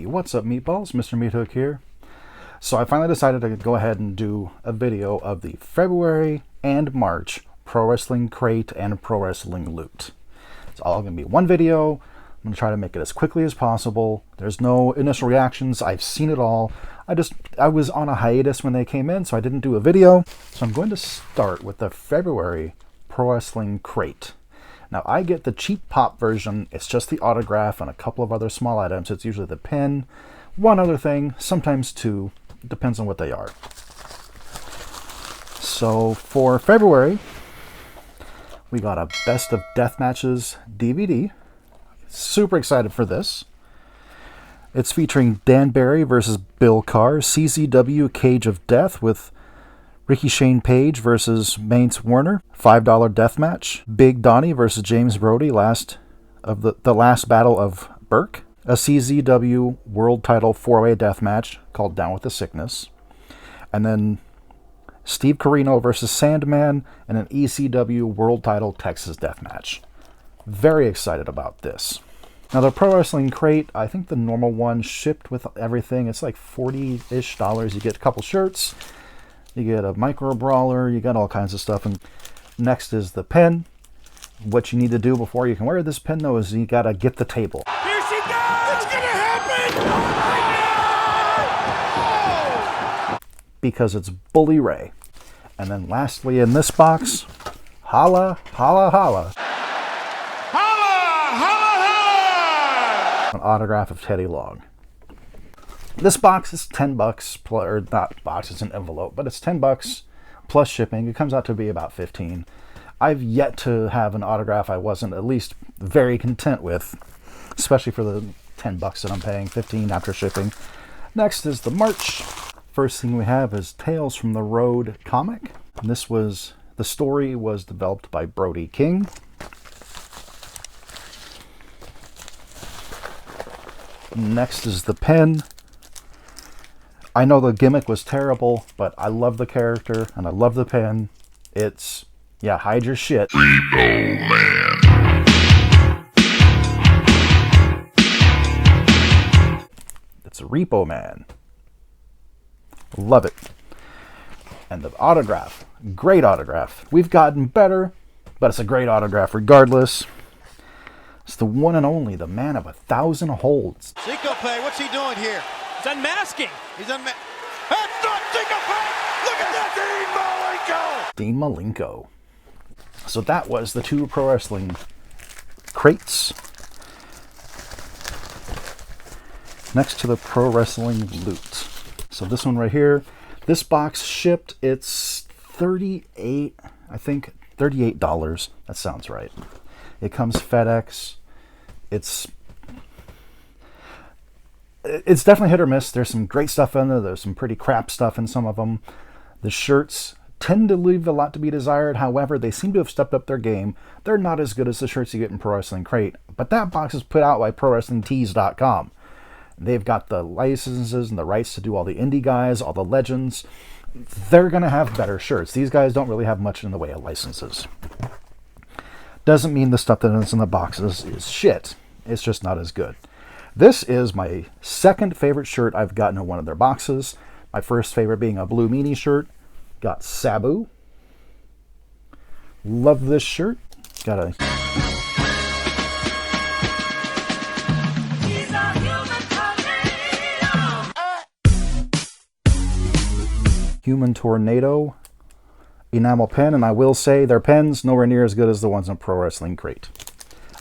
what's up meatballs? Mr. Meathook here. So I finally decided to go ahead and do a video of the February and March Pro Wrestling Crate and Pro Wrestling Loot. It's all going to be one video. I'm going to try to make it as quickly as possible. There's no initial reactions. I've seen it all. I was on a hiatus when they came in, so I didn't do a video. So I'm going to start with the February Pro Wrestling Crate. Now, I get the cheap pop version. It's just the autograph and a couple of other small items. It's usually the pin, one other thing, sometimes two. It depends on what they are. So for February, we got a Best of Death Matches DVD. Super excited for this. It's featuring Dan Barry versus Bill Carr, CZW Cage of Death with Ricky Shane Page versus Mance Warner, $5 death match. Big Donnie versus James Brody, last battle of Burke. A CZW World Title 4-way death match called Down with the Sickness. And then Steve Corino versus Sandman and an ECW World Title Texas death match. Very excited about this. Now the Pro Wrestling Crate, I think the normal one shipped with everything. It's like $40-ish. You get a couple shirts. You get a micro brawler, you got all kinds of stuff. And next is the pin. What you need to do before you can wear this pin, though, is you got to get the table. Here she goes! It's going to happen! Oh! Because it's Bully Ray. And then lastly in this box, holla, holla, holla. Holla! Holla! Holla! An autograph of Teddy Long. This box is $10, or not box, it's an envelope, but it's $10 plus shipping. It comes out to be about $15. I've yet to have an autograph I wasn't at least very content with, especially for the $10 that I'm paying, $15 after shipping. Next is the March. First thing we have is Tales from the Road comic. And the story was developed by Brody King. Next is the pen. I know the gimmick was terrible, but I love the character and I love the pen. It's, yeah, hide your shit. Repo Man. It's a Repo Man. Love it. And the autograph, great autograph. We've gotten better, but it's a great autograph regardless. It's the one and only, the man of 1,000 holds. Syncope, what's he doing here? He's unmasking. He's That's not Syncope! Look at that! Dean Malenko. So that was the two Pro Wrestling crates. Next to the Pro Wrestling Loot. So this one right here, this box shipped, it's $38, I think, $38. That sounds right. It comes FedEx. It's definitely hit or miss. There's some great stuff in there. There's some pretty crap stuff in some of them. The shirts tend to leave a lot to be desired. However, they seem to have stepped up their game. They're not as good as the shirts you get in Pro Wrestling Crate, but that box is put out by ProWrestlingTees.com. They've got the licenses and the rights to do all the indie guys, all the legends. They're going to have better shirts. These guys don't really have much in the way of licenses. Doesn't mean the stuff that is in the boxes is shit. It's just not as good. This is my second favorite shirt I've gotten in one of their boxes. My first favorite being a Blue Meanie shirt. Got Sabu. Love this shirt. Got a Human Tornado enamel pen, and I will say their pens nowhere near as good as the ones in Pro Wrestling Crate.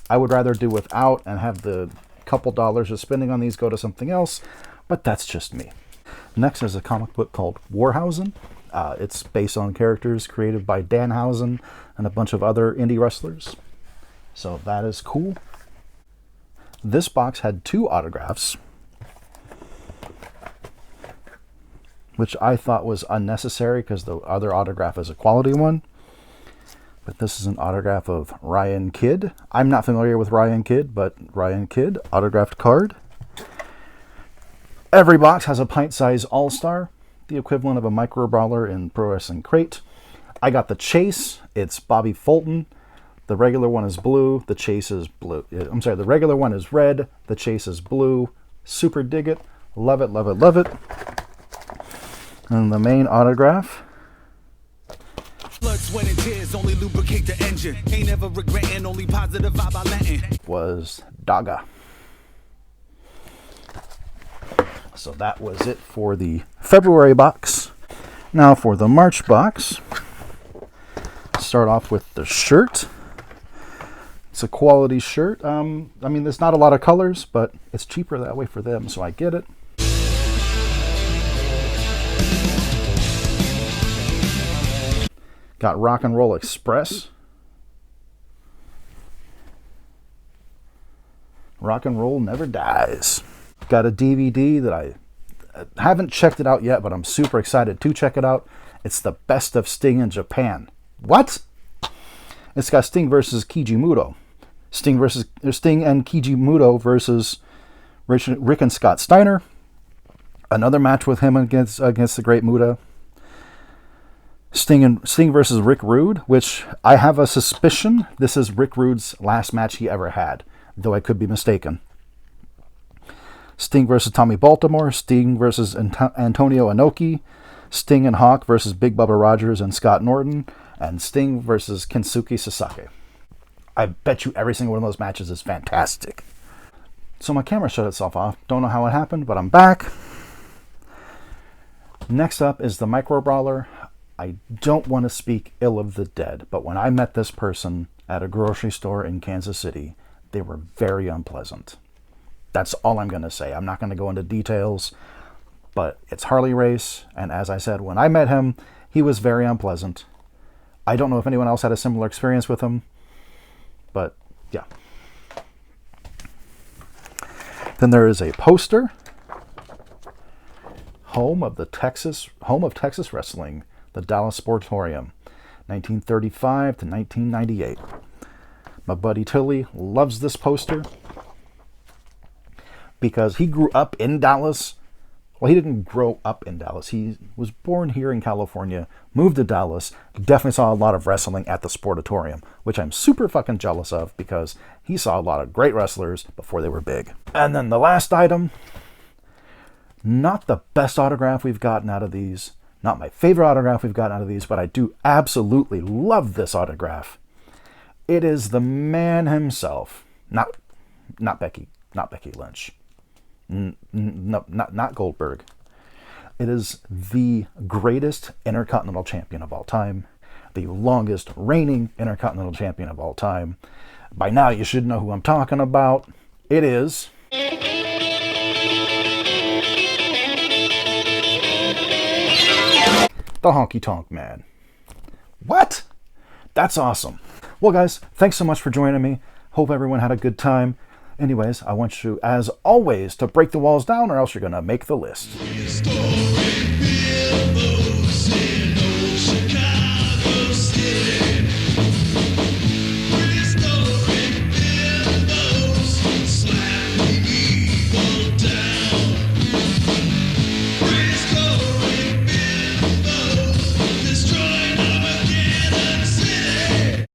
I would rather do without and have the couple dollars of spending on these go to something else, but that's just me. Next is a comic book called Warhausen. It's based on characters created by Danhausen and a bunch of other indie wrestlers. So that is cool. This box had two autographs, which I thought was unnecessary because the other autograph is a quality one. But this is an autograph of Ryan Kidd. I'm not familiar with Ryan Kidd, but Ryan Kidd, autographed card. Every box has a pint-size All-Star, the equivalent of a micro brawler in Pro Wrestling Crate. I got the Chase. It's Bobby Fulton. The regular one is blue. The Chase is blue. I'm sorry, the regular one is red. The Chase is blue. Super dig it. Love it, love it, love it. And the main autograph Blood, sweat, and tears only lubricate the engine. Ain't ever regretting, only positive vibe I letting. was Daga. So that was it for the February box. Now for the March box. Start off with the shirt. It's a quality shirt. I mean, there's not a lot of colors, but it's cheaper that way for them, so I get it. Got Rock and Roll Express. Rock and Roll Never Dies. Got a DVD that I haven't checked it out yet, but I'm super excited to check it out. It's the Best of Sting in Japan. What? It's got Sting versus Kijimuto. Sting and Kijimuto versus Rick and Scott Steiner. Another match with him against the Great Muta. Sting versus Rick Rude, which I have a suspicion this is Rick Rude's last match he ever had, though I could be mistaken. Sting versus Tommy Baltimore, Sting versus Antonio Inoki, Sting and Hawk versus Big Bubba Rogers and Scott Norton, and Sting versus Kensuke Sasaki. I bet you every single one of those matches is fantastic. So my camera shut itself off. Don't know how it happened, but I'm back. Next up is the Micro Brawler. I don't want to speak ill of the dead, but when I met this person at a grocery store in Kansas City, they were very unpleasant. That's all I'm going to say. I'm not going to go into details, but it's Harley Race, and as I said, when I met him, he was very unpleasant. I don't know if anyone else had a similar experience with him, but yeah. Then there is a poster. Home of Texas Wrestling, the Dallas Sportatorium, 1935 to 1998. My buddy Tilly loves this poster because he grew up in Dallas. Well, he didn't grow up in Dallas. He was born here in California, moved to Dallas, definitely saw a lot of wrestling at the Sportatorium, which I'm super fucking jealous of because he saw a lot of great wrestlers before they were big. And then the last item, not the best autograph we've gotten out of these, not my favorite autograph we've gotten out of these, but I do absolutely love this autograph. It is the man himself, not Becky Lynch. Not Goldberg. It is the greatest Intercontinental Champion of all time, the longest reigning Intercontinental Champion of all time. By now, you should know who I'm talking about. It is the Honky Tonk Man. What? That's awesome. Well, guys, thanks so much for joining me. Hope everyone had a good time. Anyways, I want you, as always, to break the walls down or else you're going to make the list.